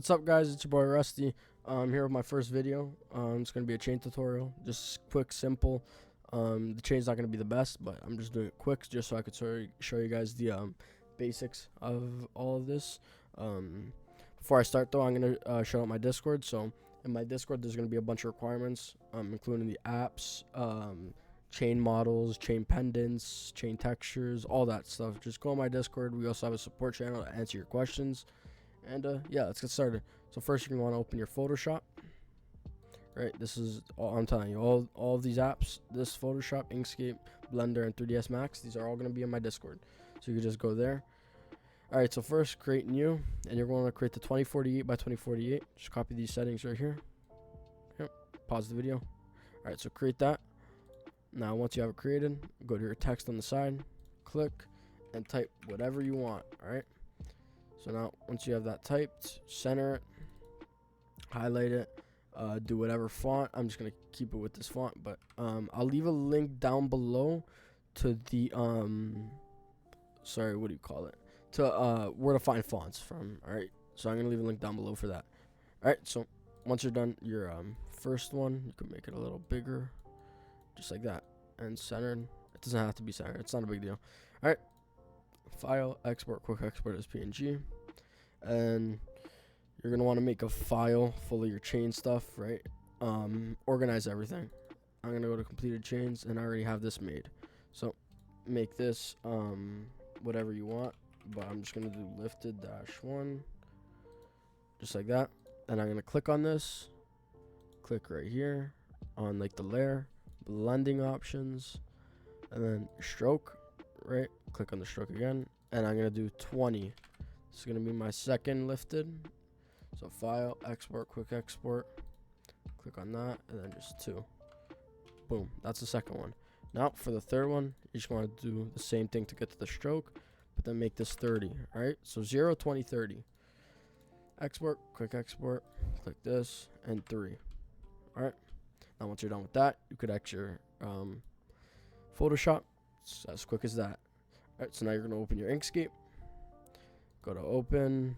What's up, guys? It's your boy Rusty. I'm here with my first video. It's gonna be a chain tutorial, just quick, simple. The chain's not gonna be the best, but I'm just doing it quick, just so I could show you guys the basics of all of this. Before I start, though, I'm gonna show out my Discord. So in my Discord, there's gonna be a bunch of requirements, including the apps, chain models, chain pendants, chain textures, all that stuff. Just go on my Discord. We also have a support channel to answer your questions. And yeah, let's get started. So first, you're gonna want to open your Photoshop. Right, this is all I'm telling you. All of these apps, this Photoshop, Inkscape, Blender, and 3ds Max, these are all gonna be in my Discord. So you can just go there. All right, so first, create new, and you're going to create the 2048 by 2048. Just copy these settings right here. Yep. Pause the video. All right, so create that. Now, once you have it created, go to your text on the side, click, and type whatever you want. All right. So now, once you have that typed, center it, highlight it, do whatever font. I'm just gonna keep it with this font, but I'll leave a link down below to the sorry, what do you call it? To where to find fonts from. All right, so I'm gonna leave a link down below for that. All right, so once you're done your first one, you can make it a little bigger, just like that, and centered. It doesn't have to be centered. It's not a big deal. All right. File, export, quick export as PNG, and you're gonna want to make a file full of your chain stuff, right? Organize everything. I'm gonna go to completed chains, and I already have this made. So make this whatever you want, but I'm just gonna do lifted -1, just like that. And I'm gonna click on this, click right here on like the layer, blending options, and then stroke. Right, click on the stroke again, and I'm gonna do 20. This is gonna be my second lifted. So file, export, quick export, click on that, and then just 2. Boom, that's the second one. Now for the third one, you just want to do the same thing to get to the stroke, but then make this 30. All right, so 0, 20, 30. Export, quick export, click this, and 3. All right, now once you're done with that, you could exit your Photoshop. It's as quick as that. Alright, so now you're going to open your Inkscape. Go to open.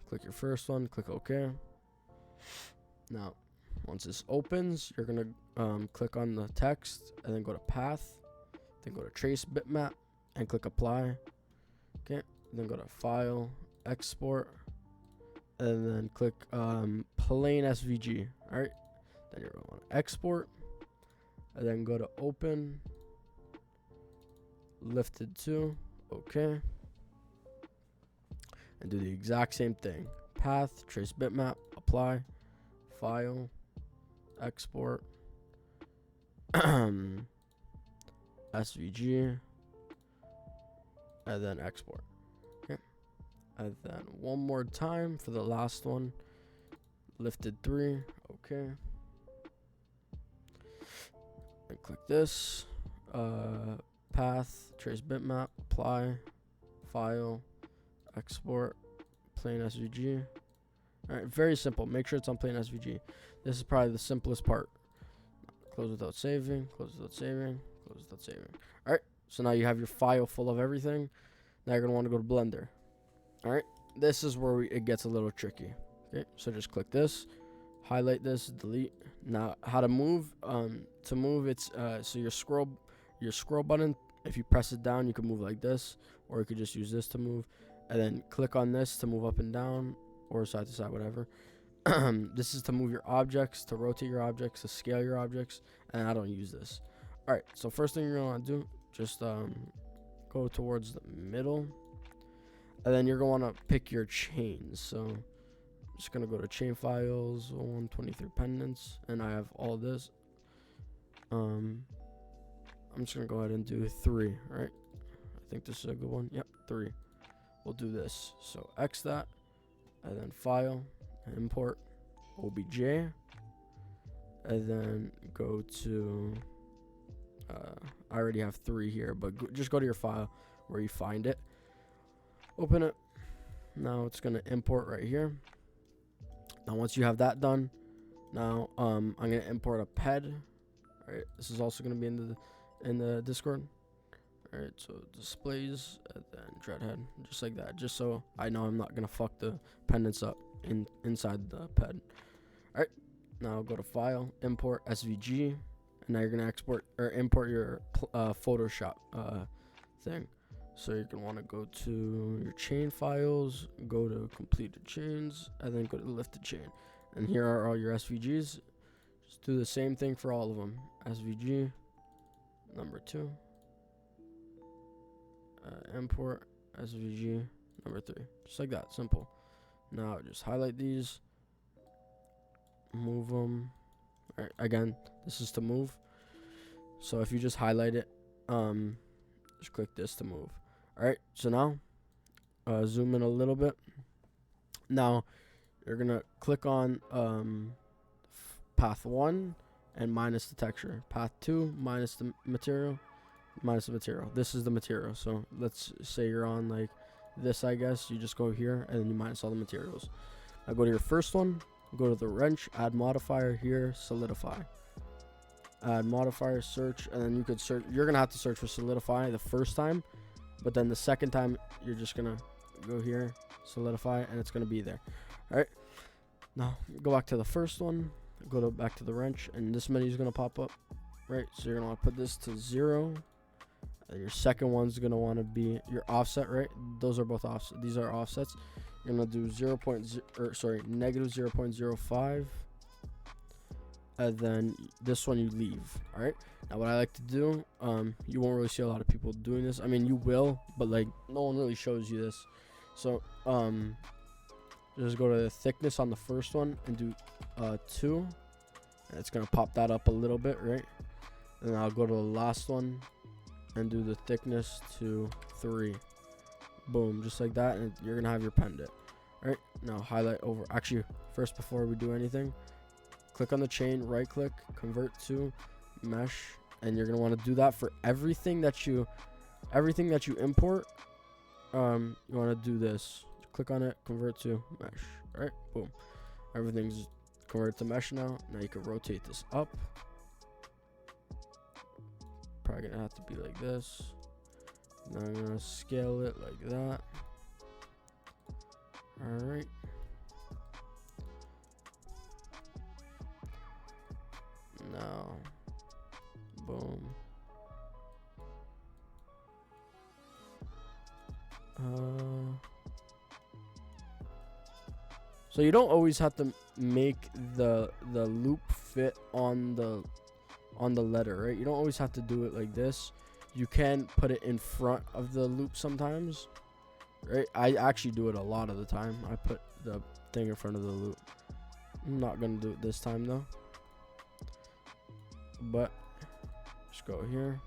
Click your first one. Click OK. Now, once this opens, you're going to click on the text and then go to Path. Then go to Trace Bitmap and click Apply. Okay. Then go to File, Export, and then click Plain SVG. Alright. Then you're going to want to export. And then go to Open. Lifted to, okay, and do the exact same thing. Path, trace bitmap, apply, file, export, SVG, and then export. Okay, and then one more time for the last one. Lifted 3, okay, and click this. Path, trace bitmap, apply, file, export, plain SVG. All right, very simple. Make sure it's on plain SVG. This is probably the simplest part. Close without saving, close without saving, close without saving. All right, so now you have your file full of everything. Now you're gonna want to go to Blender. All right, this is where it gets a little tricky. Okay, so just click this, highlight this, delete. Now how to move? To move, it's so your scroll button, if you press it down, you can move like this, or you could just use this to move, and then click on this to move up and down, or side to side, whatever. This is to move your objects, to rotate your objects, to scale your objects, and I don't use this. All right, so first thing you're gonna want to do, just go towards the middle, and then you're gonna want to pick your chains. So I'm just gonna go to chain files, 123 pendants, and I have all this. I'm just gonna go ahead and do 3, right? I think this is a good one. Yep, 3. We'll do this. So X that, and then file, import OBJ, and then go to, I already have 3 here, but just go to your file where you find it. Open it. Now it's gonna import right here. Now once you have that done, now I'm gonna import a PED. All right, this is also gonna be in the Discord. Alright, so displays and then dreadhead, just like that, just so I know I'm not gonna fuck the pendants up. inside the ped. Alright, now go to File, Import SVG, and now you're gonna export or import your Photoshop thing. So you're gonna want to go to your chain files, go to completed chains, and then go to lifted chain. And here are all your SVGs. Just do the same thing for all of them. SVG number 2, import SVG number 3, just like that, simple. Now just highlight these, move them. All right, again, this is to move. So if you just highlight it, just click this to move. All right, so now zoom in a little bit. Now you're gonna click on path 1 and minus the texture. Path 2 minus the material, minus the material. This is the material. So let's say you're on like this, I guess. You just go here and then you minus all the materials. Now go to your first one, go to the wrench, add modifier here, solidify. Add modifier, search, and then you could search. You're gonna have to search for solidify the first time, but then the second time you're just gonna go here, solidify, and it's gonna be there. All right. Now go back to the first one, go back to the wrench, and this menu is gonna pop up, right? So you're gonna want to put this to 0. And your second one's gonna want to be your offset, right? Those are both offset. These are offsets. You're gonna do negative 0.05, and then this one you leave. All right. Now what I like to do, you won't really see a lot of people doing this. I mean, you will, but like no one really shows you this. So just go to the thickness on the first one and do 2, and it's gonna pop that up a little bit, right? And I'll go to the last one and do the thickness to 3. Boom, just like that, and you're gonna have your pendant. All right, now highlight over. Actually, first before we do anything, click on the chain, right click, convert to mesh, and you're gonna want to do that for everything that you import. You want to do this. Click on it, convert to mesh. All right, boom, everything's converted to mesh now. Now you can rotate this up. Probably gonna have to be like this. Now I'm gonna scale it like that. All right. Now, boom. So you don't always have to make the loop fit on the letter, right? You don't always have to do it like this. You can put it in front of the loop sometimes, right? I actually do it a lot of the time. I put the thing in front of the loop. I'm not gonna do it this time though, but just go here.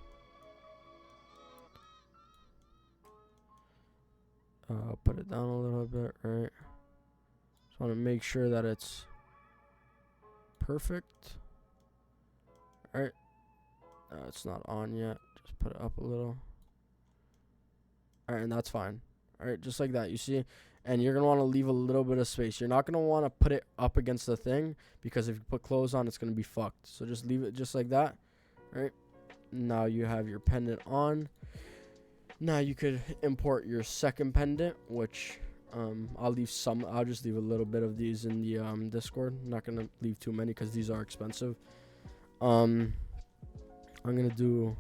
Put it down a little bit, right? Just want to make sure that it's perfect. All right, it's not on yet. Just put it up a little. All right, and that's fine. All right, just like that, you see? And you're gonna want to leave a little bit of space. You're not gonna want to put it up against the thing, because if you put clothes on, it's gonna be fucked. So just leave it just like that. All right, now you have your pendant on. Now you could import your second pendant, which I'll just leave a little bit of these in the Discord. I'm not gonna leave too many because these are expensive. I'm gonna do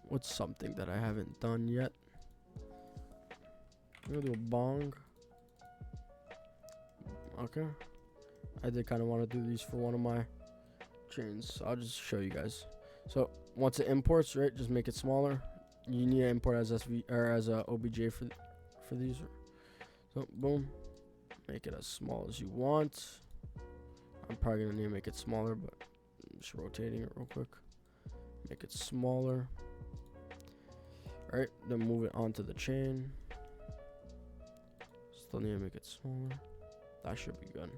what's something that I haven't done yet. I'm gonna do a bong. Okay, I did kind of want to do these for one of my chains, so I'll just show you guys. So once it imports, right, just make it smaller. You need to import as SV or as a OBJ for these. So boom, make it as small as you want. I'm probably gonna need to make it smaller, but I'm just rotating it real quick. Make it smaller. All right, then move it onto the chain. Still need to make it smaller. That should be good.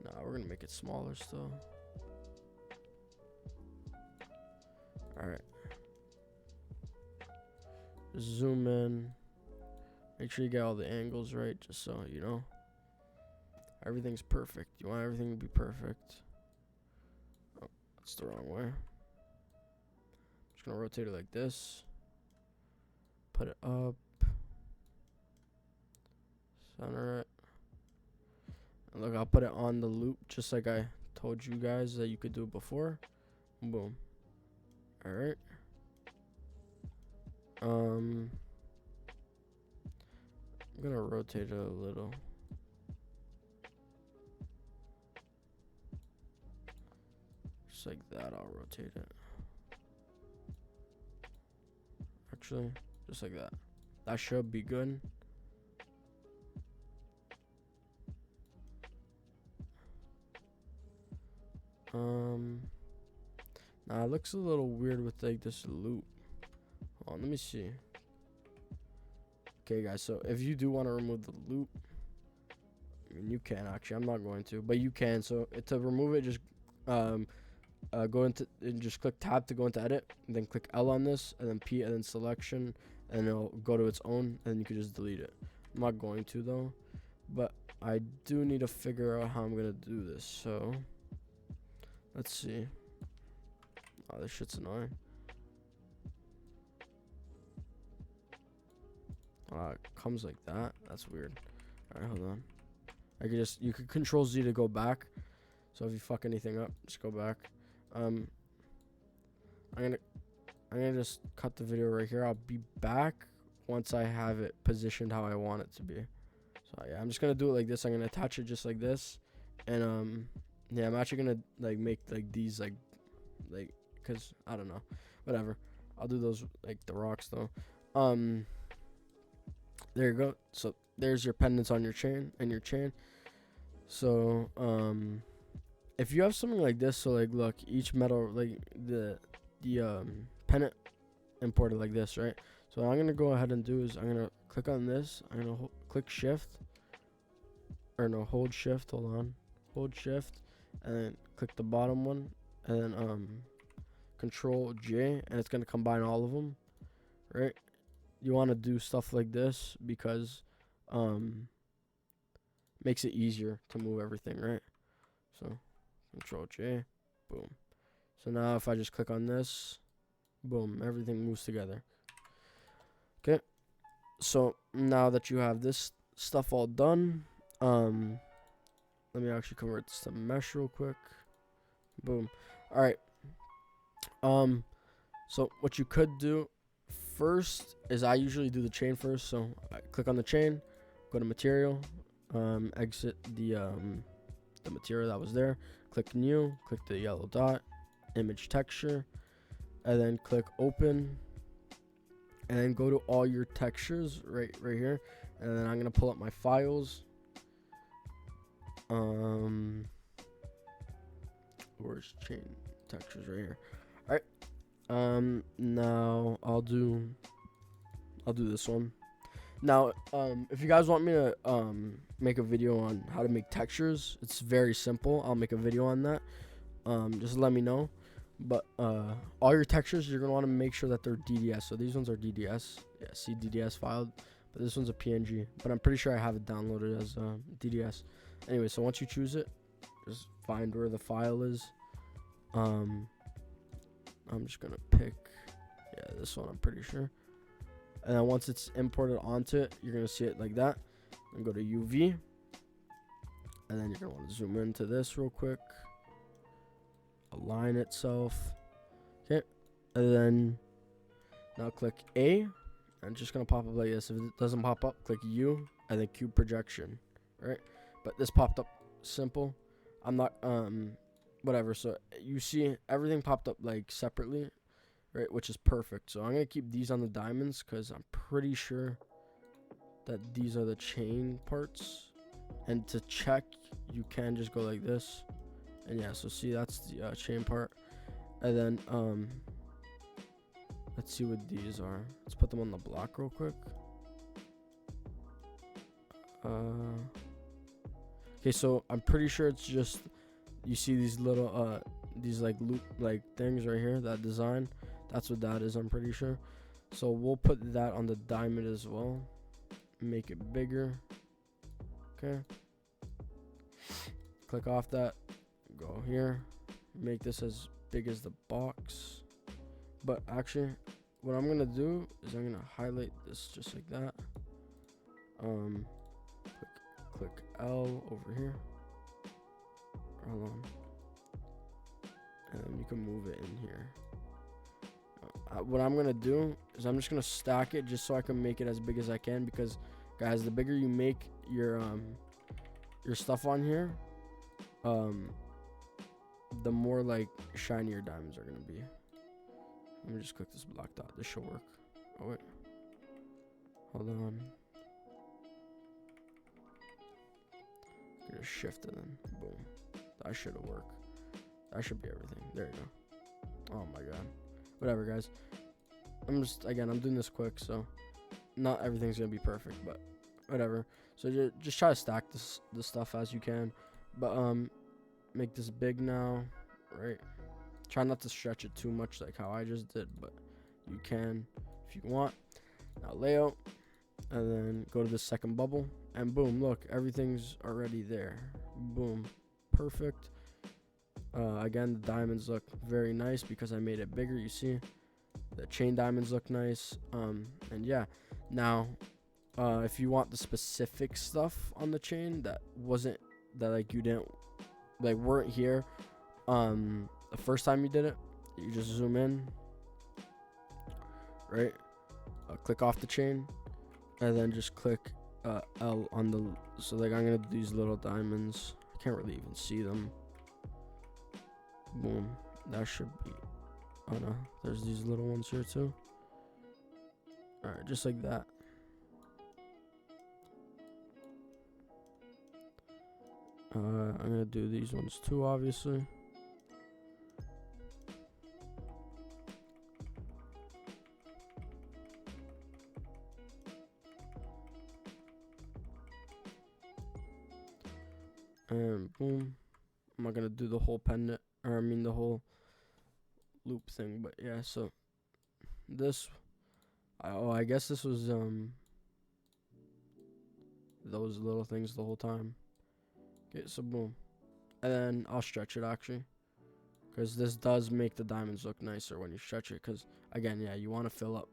No, we're gonna make it smaller still. All right. Just zoom in. Make sure you get all the angles right, just so you know everything's perfect. You want everything to be perfect. Oh, It's the wrong way. Just gonna rotate it like this. Put it up. Center it. And look, I'll put it on the loop just like I told you guys that you could do it before. Boom. Alright. I'm gonna rotate it a little. Just like that, I'll rotate it. Actually, just like that. That should be good. Nah, it looks a little weird with like this loop. Hold on, let me see. Okay, guys, so if you do want to remove the loop, I mean, you can actually. I'm not going to, but you can. So to remove it, just go into and just click tab to go into edit, and then click L on this, and then P, and then selection, and it'll go to its own, and then you can just delete it. I'm not going to though, but I do need to figure out how I'm gonna do this. So let's see. Oh, this shit's annoying. It comes like that. That's weird. Alright, hold on. You could Control Z to go back. So if you fuck anything up, just go back. I'm gonna just cut the video right here. I'll be back once I have it positioned how I want it to be. So yeah, I'm just gonna do it like this. I'm gonna attach it just like this, and yeah, I'm actually gonna like make like these like because I don't know, whatever. I'll do those like the rocks though. There you go. So there's your pendants on your chain and your chain. So if you have something like this, so like look, each metal, like the pendant imported like this, right? So what I'm gonna go ahead and do is I'm gonna click on this. I'm gonna click shift, or no, hold shift. Hold on, hold shift, and then click the bottom one, and then Control J, and it's gonna combine all of them, right? You want to do stuff like this because makes it easier to move everything, right? So Control J, boom. So now if I just click on this, boom, everything moves together. Okay, so now that you have this stuff all done, let me actually convert this to mesh real quick. Boom. All right. So what you could do first is I usually do the chain first. So I click on the chain, go to material, exit the material that was there, click new, click the yellow dot, image texture, and then click open, and then go to all your textures right here, and then I'm gonna pull up my files. Where's chain textures? Right here. All right. Now I'll do this one. Now, if you guys want me to make a video on how to make textures, it's very simple. I'll make a video on that. Just let me know. But all your textures, you're gonna want to make sure that they're DDS. So these ones are DDS. Yeah, see DDS filed. But this one's a PNG. But I'm pretty sure I have it downloaded as DDS. Anyway, so once you choose it, just find where the file is. I'm just gonna pick, yeah, this one, I'm pretty sure. And then once it's imported onto it, you're gonna see it like that. And go to UV, and then you're gonna want to zoom into this real quick, align itself. Okay, and then now click A, and it's just gonna pop up like this. If it doesn't pop up, click U, and then cube projection. Right, but this popped up simple. I'm not whatever. So you see everything popped up like separately, right, which is perfect. So I'm gonna keep these on the diamonds because I'm pretty sure that these are the chain parts. And to check, you can just go like this, and yeah, so see, that's the chain part. And then let's see what these are. Let's put them on the block real quick. Okay, so I'm pretty sure it's just, you see these little these like loop like things right here, that design, that's what that is, I'm pretty sure. So we'll put that on the diamond as well, make it bigger. Okay, click off that, go here, make this as big as the box. But actually, what I'm gonna do is I'm gonna highlight this just like that. Click L over here. Hold on. And then you can move it in here. What I'm gonna do is I'm just gonna stack it just so I can make it as big as I can, because guys, the bigger you make your stuff on here, the more like shinier diamonds are gonna be. Let me just click this black dot. This should work. Oh wait, hold on. Just shift it then. Boom. That should work. That should be everything. There you go. Oh my god. Whatever, guys. I'm doing this quick, so not everything's gonna be perfect, but whatever. So just try to stack this stuff as you can, but make this big now, right? Try not to stretch it too much like how I just did, but you can if you want. Now layout, and then go to the second bubble, and boom, look, everything's already there. Boom, perfect. Again, the diamonds look very nice because I made it bigger. You see, the chain diamonds look nice. And yeah, now if you want the specific stuff on the chain that like you didn't like weren't here the first time you did it, you just zoom in, right? Click off the chain, and then just click L on the. So like I'm gonna do these little diamonds. I can't really even see them. Boom, that should be. Oh no, there's these little ones here too. All right, just like that. I'm gonna do these ones too, obviously. And boom. I'm not gonna do the whole pendant, or I mean the whole loop thing, but yeah. So this, I guess this was those little things the whole time. Okay, so boom, and then I'll stretch it actually, because this does make the diamonds look nicer when you stretch it. Because again, yeah, you want to fill up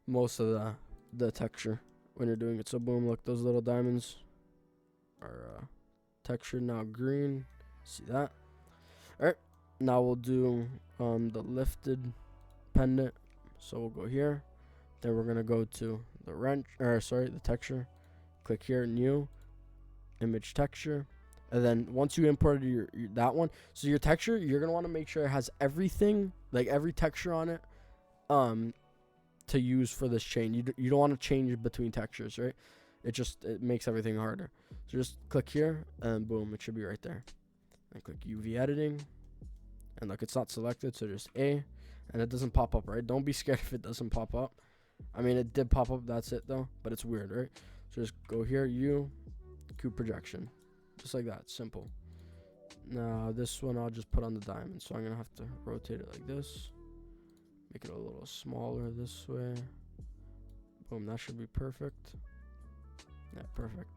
most of the texture when you're doing it. So boom, look, those little diamonds are textured now green. See that? All right, now we'll do the lifted pendant. So we'll go here, then we're gonna go to the the texture. Click here, new image texture, and then once you imported your that one, so your texture, you're gonna want to make sure it has everything, like every texture on it, to use for this chain. You don't want to change between textures, right? It makes everything harder. So just click here, and boom, it should be right there. And click UV editing, and look, it's not selected, so just A, and it doesn't pop up, right? Don't be scared if it doesn't pop up. I mean, it did pop up, that's it though, but it's weird, right? So just go here, cube projection, just like that, simple. Now this one I'll just put on the diamond, so I'm gonna have to rotate it like this, make it a little smaller this way. Boom, that should be perfect. Yeah, perfect.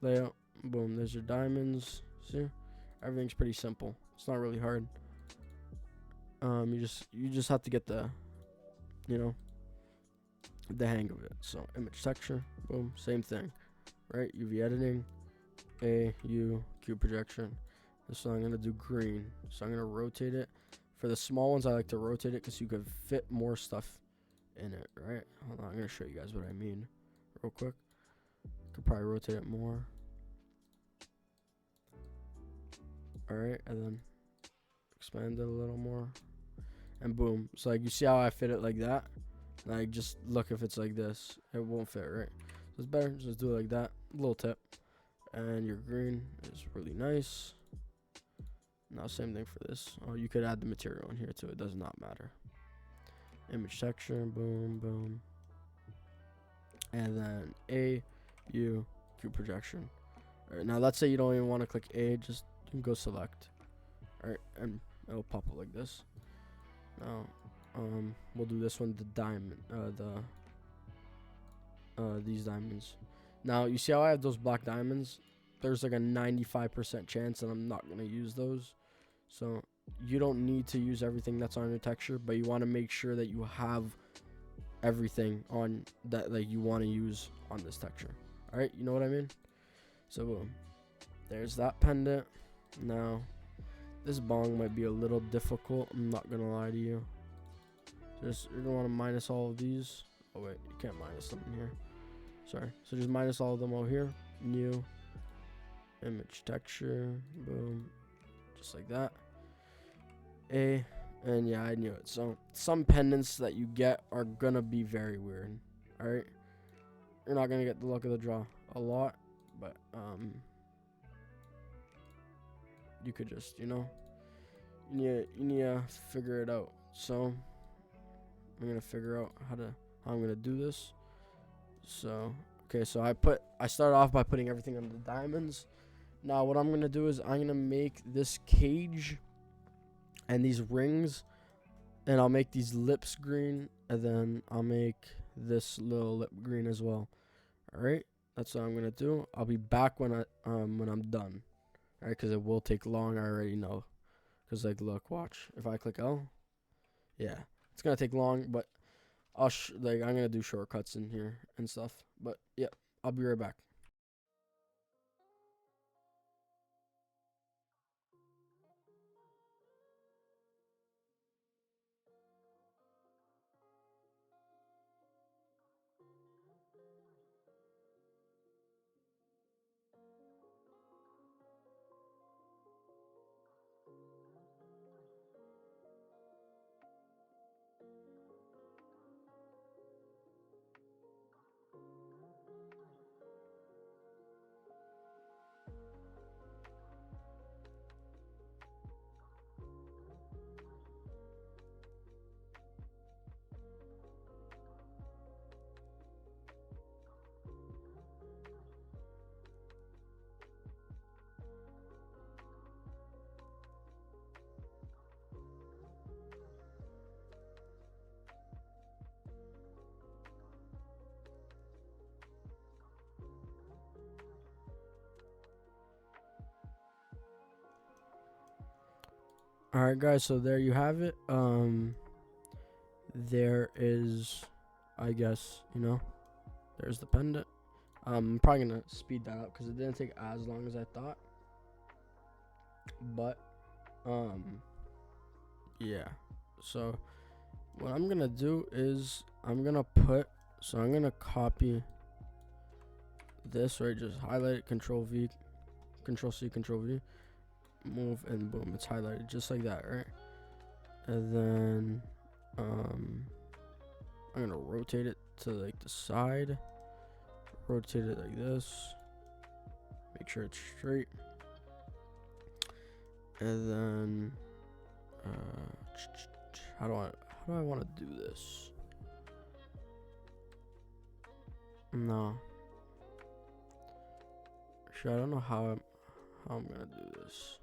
Layout, boom, there's your diamonds. See, everything's pretty simple. It's not really hard. You just have to get the hang of it. So image texture, boom, same thing, right? UV editing, cube projection. This one I'm gonna do green, so I'm gonna rotate it. For the small ones, I like to rotate it because you could fit more stuff in it, right? Hold on, I'm gonna show you guys what I mean real quick. Could probably rotate it more. All right, and then expand it a little more, and boom. So like you see how I fit it like that. Like just look, if it's like this, it won't fit, right? So it's better just do it like that. Little tip. And your green is really nice. Now same thing for this. Oh, you could add the material in here too. It does not matter. Image texture, boom, boom. And then cube projection. All right, now let's say you don't even want to click A, just go select. All right, and it'll pop up like this. Now we'll do this one, the diamond, these diamonds. Now you see how I have those black diamonds? There's like a 95% chance that I'm not gonna use those, so you don't need to use everything that's on your texture, but you want to make sure that you have everything on that like you want to use on this texture. All right, you know what I mean? So boom, there's that pendant. Now this bong might be a little difficult, I'm not gonna lie to you. Just, you're gonna want to minus all of these. Oh wait, you can't minus them in here, sorry. So just minus all of them over here. New image texture, boom, just like that. And yeah, I knew it. So some pendants that you get are gonna be very weird. All right, you're not gonna get the luck of the draw a lot, but you could just, you know, you need to figure it out. So I'm gonna figure out how I'm gonna do this. So okay, so I started off by putting everything on the diamonds. Now what I'm gonna do is I'm gonna make this cage and these rings, and I'll make these lips green, and then I'll make this little lip green as well. All right, that's what I'm gonna do. I'll be back when I'm done. All right, because it will take long. I already know. Cause like, look, watch. If I click L, yeah, it's gonna take long, but I'm gonna do shortcuts in here and stuff. But yeah, I'll be right back. All right, guys. So there you have it. There is, I guess, you know, there's the pendant. I'm probably gonna speed that up because it didn't take as long as I thought. But yeah. So what I'm gonna do is I'm gonna copy this, right? Just highlight it, Control V, Control C, Control V, move, and boom, it's highlighted just like that, right? And then I'm gonna rotate it to like the side, rotate it like this, make sure it's straight, and then how do I want to do this? No, actually, I don't know how I'm gonna do this.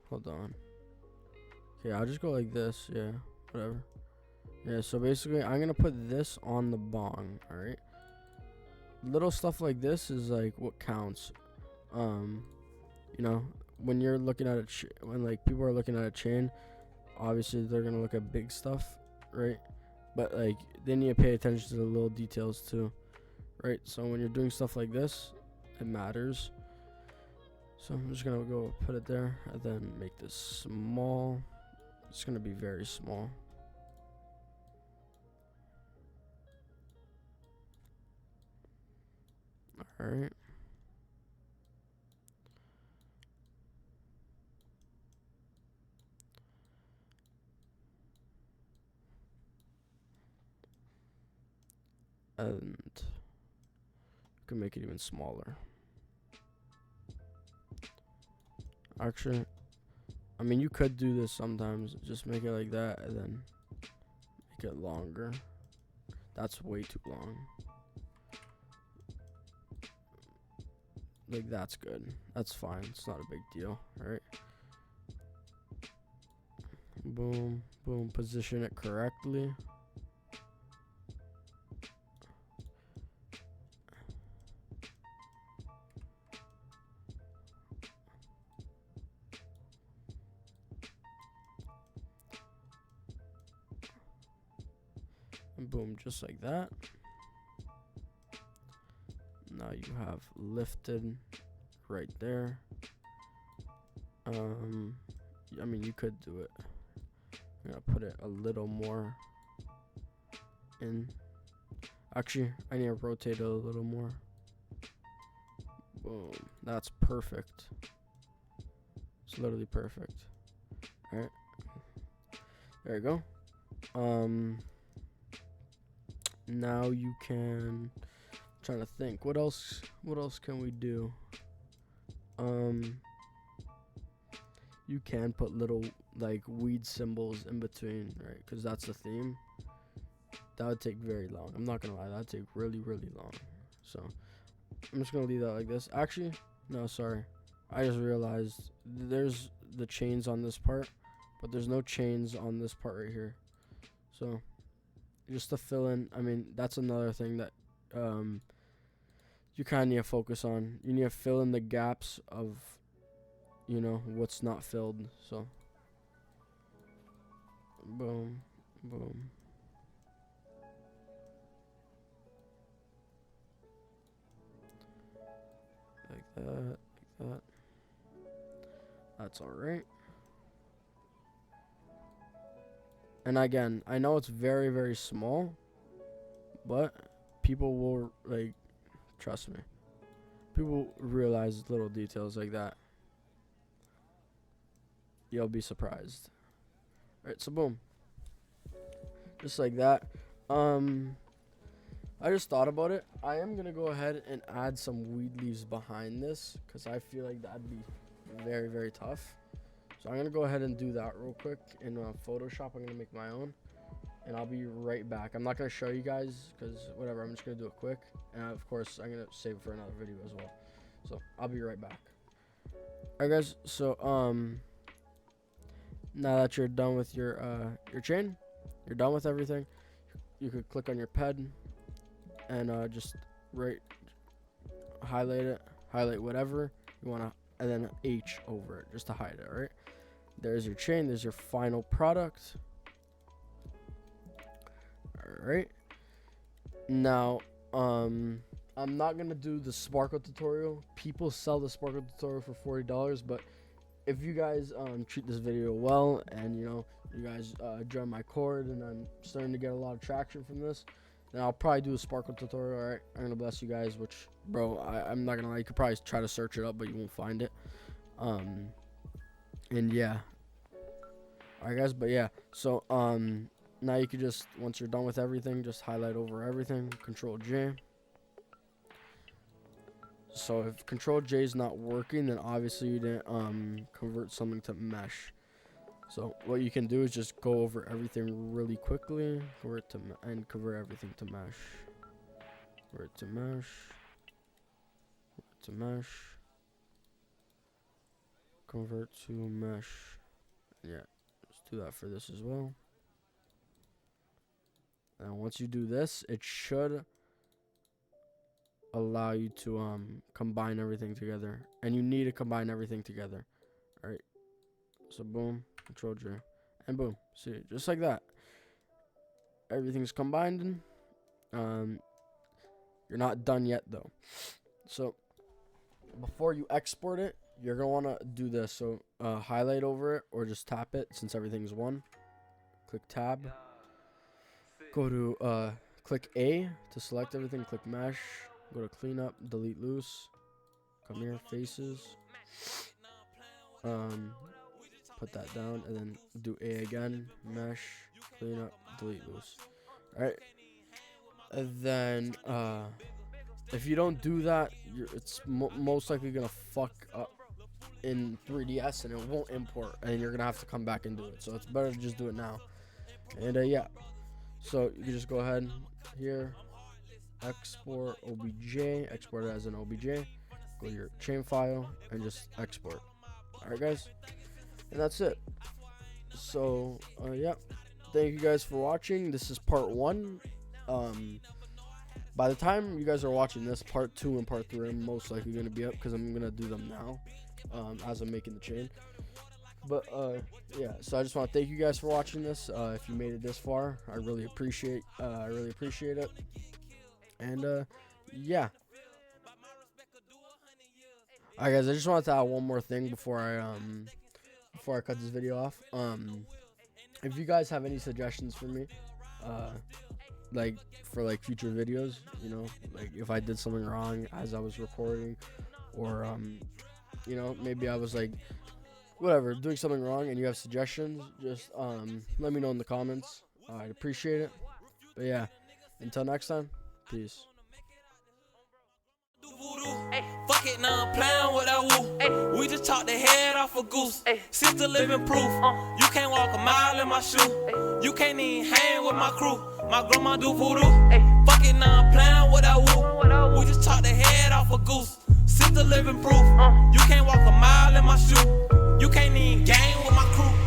Hold on. Okay, I'll just go like this. Yeah, whatever. Yeah, so basically, I'm gonna put this on the bong. All right. Little stuff like this is like what counts. You know, when you're looking at when like people are looking at a chain, obviously they're gonna look at big stuff, right? But like they need to pay attention to the little details too, right? So when you're doing stuff like this, it matters. So I'm just gonna go put it there and then make this small. It's gonna be very small. All right. And you can make it even smaller. Actually, I mean, you could do this sometimes. Just make it like that and then make it longer. That's way too long. Like, that's good. That's fine. It's not a big deal, right? Boom, boom. Position it correctly. and boom, just like that. Now you have lifted right there. I mean, you could do it. I'm gonna put it a little more in. Actually, I need to rotate it a little more. Boom, that's perfect. It's literally perfect. All right, there you go. Now you can. I'm trying to think. What else can we do? You can put little like weed symbols in between, right? Because that's the theme. That would take very long. I'm not gonna lie, that'd take really, really long. So I'm just gonna leave that like this. Actually, no, sorry. I just realized there's the chains on this part, but there's no chains on this part right here. So just to fill in, I mean, that's another thing that you kind of need to focus on. You need to fill in the gaps of, you know, what's not filled. So boom, boom. Like that, like that. That's all right. And again, I know it's very, very small, but people will, like, trust me, people realize little details like that. You'll be surprised. Alright, so boom. Just like that. I just thought about it. I am going to go ahead and add some weed leaves behind this, because I feel like that'd be very, very tough. So I'm going to go ahead and do that real quick in Photoshop. I'm going to make my own, and I'll be right back. I'm not going to show you guys, because whatever, I'm just going to do it quick. And of course, I'm going to save it for another video as well. So I'll be right back. Alright guys, so now that you're done with your chain, you're done with everything, you could click on your pen and just highlight it, highlight whatever you want to, and then H over it just to hide it. All right, there's your chain, there's your final product. All right, now I'm not gonna do the sparkle tutorial. People sell the sparkle tutorial for $40, but if you guys treat this video well, and you guys join my cord, and I'm starting to get a lot of traction from this, then I'll probably do a sparkle tutorial. All right, I'm gonna bless you guys, which, bro, I'm not gonna lie, you could probably try to search it up, but you won't find it. And yeah, all right guys, but yeah, so now you could just, once you're done with everything, just highlight over everything, Control J. So if Control J is not working, then obviously you didn't convert something to mesh. So what you can do is just go over everything really quickly, convert everything to mesh. Convert to mesh. Convert to mesh. Convert to mesh. Yeah, let's do that for this as well. And once you do this, it should allow you to combine everything together, and you need to combine everything together. All right, so boom, Control J, and boom. See, just like that, everything's combined. You're not done yet though, so before you export it, you're gonna want to do this. So highlight over it, or just tap it, since everything's one. Click tab, go to click A to select everything, click mesh, go to cleanup, delete loose, come here, faces, put that down, and then do A again, mesh, cleanup, delete loose. All right, and then if you don't do that, it's most likely gonna fuck up in 3ds, and it won't import, and you're gonna have to come back and do it. So it's better to just do it now. And yeah, so you can just go ahead here, export OBJ, export it as an OBJ, go to your chain file, and just export. All right guys, and that's it. So yeah, thank you guys for watching. This is part 1. By the time you guys are watching this, part 2 and part 3 are most likely going to be up, because I'm going to do them now as I'm making the chain. But yeah, so I just want to thank you guys for watching this. If you made it this far, I really appreciate it. And yeah. Alright guys, I just wanted to add one more thing before I cut this video off. If you guys have any suggestions for me, like for like future videos, you know, like if I did something wrong as I was recording, or you know, maybe I was like whatever, doing something wrong and you have suggestions, just let me know in the comments. I'd appreciate it. But yeah, until next time, peace. Fuck it, now I'm playing with that woo. We just talked the head off a goose. Sister living proof. You can't walk a mile in my shoe. You can't even hang with my crew. My grandma do voodoo. Fuck it, now I'm playing with that woo. We just talked the head off a goose. Sister living proof. You can't walk a mile in my shoe. You can't even gang with my crew.